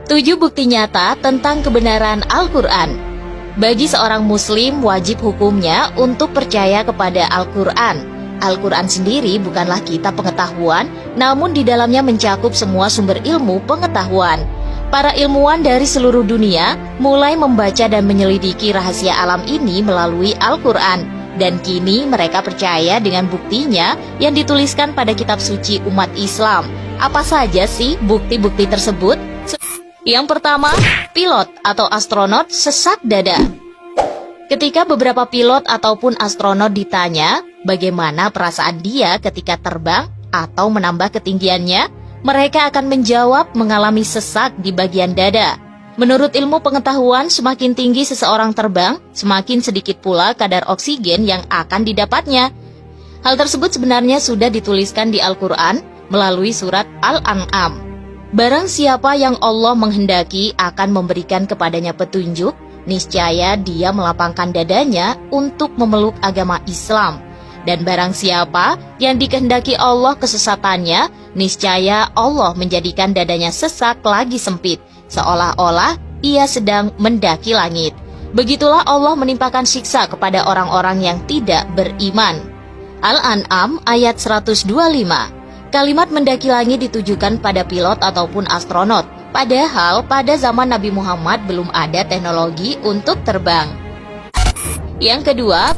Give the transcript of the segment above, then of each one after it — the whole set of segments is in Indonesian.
7 bukti nyata tentang kebenaran Al-Quran. Bagi seorang muslim wajib hukumnya untuk percaya kepada Al-Quran. Al-Quran sendiri bukanlah kitab pengetahuan, namun di dalamnya mencakup semua sumber ilmu pengetahuan. Para ilmuwan dari seluruh dunia mulai membaca dan menyelidiki rahasia alam ini melalui Al-Quran. Dan kini mereka percaya dengan buktinya yang dituliskan pada kitab suci umat Islam. Apa saja sih bukti-bukti tersebut? Yang pertama, pilot atau astronot sesak dada. Ketika beberapa pilot ataupun astronot ditanya bagaimana perasaan dia ketika terbang atau menambah ketinggiannya, mereka akan menjawab mengalami sesak di bagian dada. Menurut ilmu pengetahuan, semakin tinggi seseorang terbang, semakin sedikit pula kadar oksigen yang akan didapatnya. Hal tersebut sebenarnya sudah dituliskan di Al-Quran melalui surat Al-An'am. Barang siapa yang Allah menghendaki akan memberikan kepadanya petunjuk, niscaya dia melapangkan dadanya untuk memeluk agama Islam. Dan barang siapa yang dikehendaki Allah kesesatannya, niscaya Allah menjadikan dadanya sesak lagi sempit, seolah-olah ia sedang mendaki langit. Begitulah Allah menimpakan siksa kepada orang-orang yang tidak beriman. Al-An'am ayat 125. Kalimat mendaki langit ditujukan pada pilot ataupun astronot. Padahal pada zaman Nabi Muhammad belum ada teknologi untuk terbang. Yang kedua,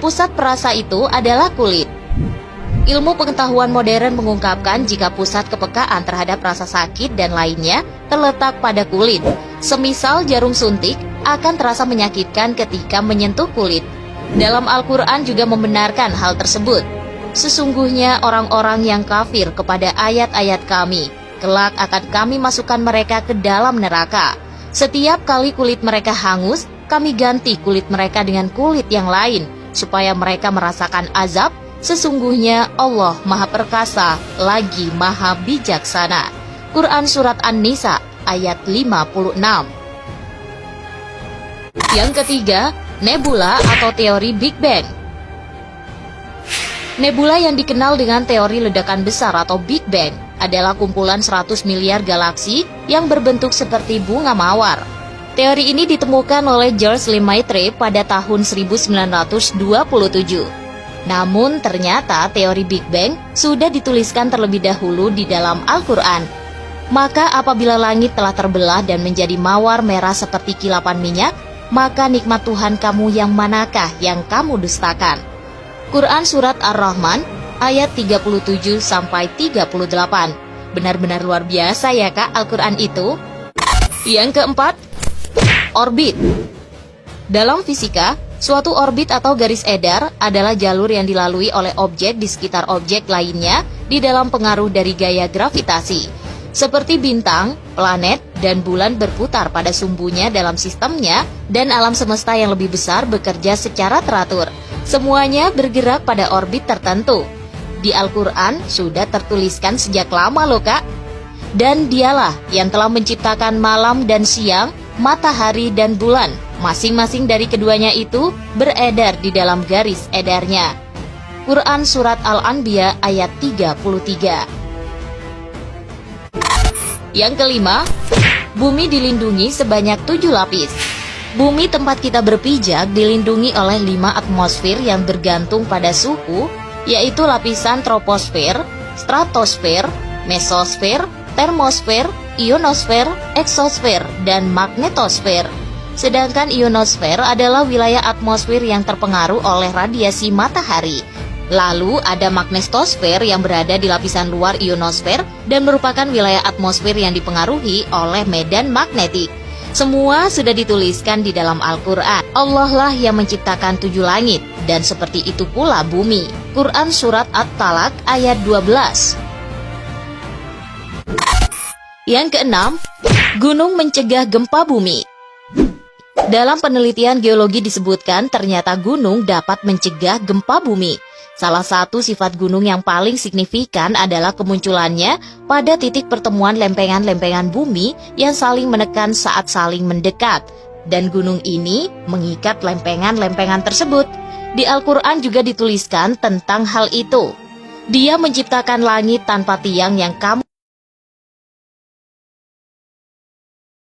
pusat perasa itu adalah kulit. Ilmu pengetahuan modern mengungkapkan jika pusat kepekaan terhadap rasa sakit dan lainnya terletak pada kulit. Semisal jarum suntik akan terasa menyakitkan ketika menyentuh kulit. Dalam Al-Quran juga membenarkan hal tersebut. Sesungguhnya orang-orang yang kafir kepada ayat-ayat kami, kelak akan kami masukkan mereka ke dalam neraka. Setiap kali kulit mereka hangus, kami ganti kulit mereka dengan kulit yang lain, supaya mereka merasakan azab. Sesungguhnya Allah Maha Perkasa lagi Maha Bijaksana. Quran Surat An-Nisa ayat 56. Yang ketiga, nebula atau teori Big Bang. Nebula yang dikenal dengan teori ledakan besar atau Big Bang adalah kumpulan 100 miliar galaksi yang berbentuk seperti bunga mawar. Teori ini ditemukan oleh George Lemaitre pada tahun 1927. Namun ternyata teori Big Bang sudah dituliskan terlebih dahulu di dalam Al-Quran. Maka apabila langit telah terbelah dan menjadi mawar merah seperti kilapan minyak, maka nikmat Tuhan kamu yang manakah yang kamu dustakan? Quran Surat Ar-Rahman ayat 37-38. Benar-benar luar biasa ya Kak Al-Quran itu. Yang keempat, orbit. Dalam fisika, suatu orbit atau garis edar adalah jalur yang dilalui oleh objek di sekitar objek lainnya di dalam pengaruh dari gaya gravitasi. Seperti bintang, planet, dan bulan berputar pada sumbunya dalam sistemnya, dan alam semesta yang lebih besar bekerja secara teratur. Semuanya bergerak pada orbit tertentu. Di Al-Quran sudah tertuliskan sejak lama loh Kak. Dan dialah yang telah menciptakan malam dan siang, matahari dan bulan. Masing-masing dari keduanya itu beredar di dalam garis edarnya. Quran Surat Al-Anbiya ayat 33. Yang kelima, bumi dilindungi sebanyak 7 lapis. Bumi tempat kita berpijak dilindungi oleh 5 atmosfer yang bergantung pada suhu, yaitu lapisan troposfer, stratosfer, mesosfer, termosfer, ionosfer, eksosfer, dan magnetosfer. Sedangkan ionosfer adalah wilayah atmosfer yang terpengaruh oleh radiasi matahari. Lalu ada magnetosfer yang berada di lapisan luar ionosfer dan merupakan wilayah atmosfer yang dipengaruhi oleh medan magnetik. Semua sudah dituliskan di dalam Al-Quran. Allah lah yang menciptakan 7 langit, dan seperti itu pula bumi. Quran Surat At-Talaq ayat 12. Yang keenam, gunung mencegah gempa bumi. Dalam penelitian geologi disebutkan ternyata gunung dapat mencegah gempa bumi. Salah satu sifat gunung yang paling signifikan adalah kemunculannya pada titik pertemuan lempengan-lempengan bumi yang saling menekan saat saling mendekat. Dan gunung ini mengikat lempengan-lempengan tersebut. Di Al-Quran juga dituliskan tentang hal itu. Dia menciptakan langit tanpa tiang yang kamu